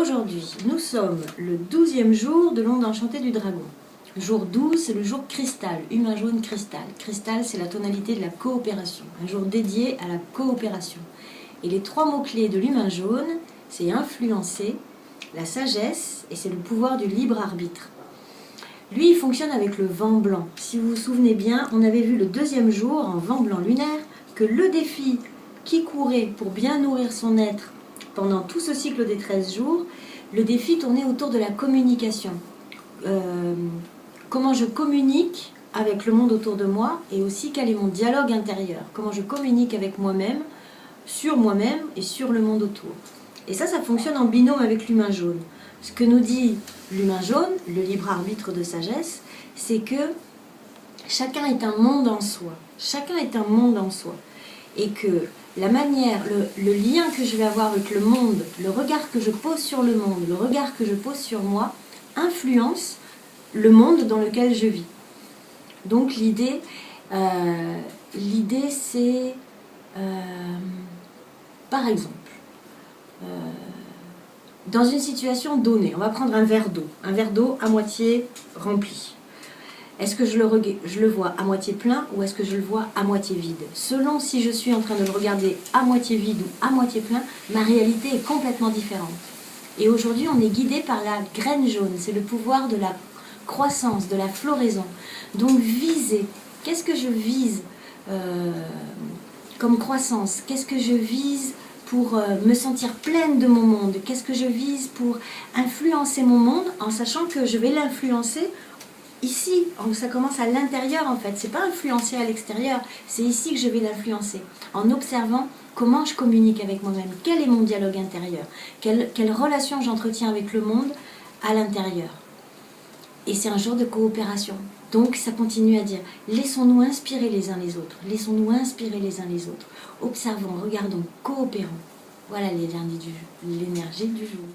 Aujourd'hui, nous sommes le 12e jour de l'onde enchantée du dragon. Le jour 12, c'est le jour cristal, humain jaune cristal. Cristal, c'est la tonalité de la coopération, un jour dédié à la coopération. Et les trois mots-clés de l'humain jaune, c'est influencer, la sagesse et c'est le pouvoir du libre arbitre. Lui, il fonctionne avec le vent blanc. Si vous vous souvenez bien, on avait vu le 2e jour, en vent blanc lunaire, que le défi qui courait pour bien nourrir son être pendant tout ce cycle des 13 jours, le défi tournait autour de la communication. Comment je communique avec le monde autour de moi et aussi quel est mon dialogue intérieur. Comment je communique avec moi-même et sur le monde autour. Et ça fonctionne en binôme avec l'humain jaune. Ce que nous dit l'humain jaune, le libre arbitre de sagesse, c'est que chacun est un monde en soi. Chacun est un monde en soi. Et que la manière, le lien que je vais avoir avec le monde, le regard que je pose sur le monde, le regard que je pose sur moi, influence le monde dans lequel je vis. Donc l'idée c'est, par exemple, dans une situation donnée, on va prendre un verre d'eau à moitié rempli. Est-ce que je le vois à moitié plein ou est-ce que je le vois à moitié vide? Selon si je suis en train de le regarder à moitié vide ou à moitié plein, ma réalité est complètement différente. Et aujourd'hui, on est guidé par la graine jaune, c'est le pouvoir de la croissance, de la floraison. Donc viser, qu'est-ce que je vise comme croissance? Qu'est-ce que je vise pour me sentir pleine de mon monde? Qu'est-ce que je vise pour influencer mon monde en sachant que je vais l'influencer ici? Ça commence à l'intérieur en fait, c'est pas influencer à l'extérieur, c'est ici que je vais l'influencer, en observant comment je communique avec moi-même, quel est mon dialogue intérieur, quelle relation j'entretiens avec le monde à l'intérieur. Et c'est un jour de coopération. Donc ça continue à dire, laissons-nous inspirer les uns les autres, laissons-nous inspirer les uns les autres, observons, regardons, coopérons. Voilà l'énergie du jour.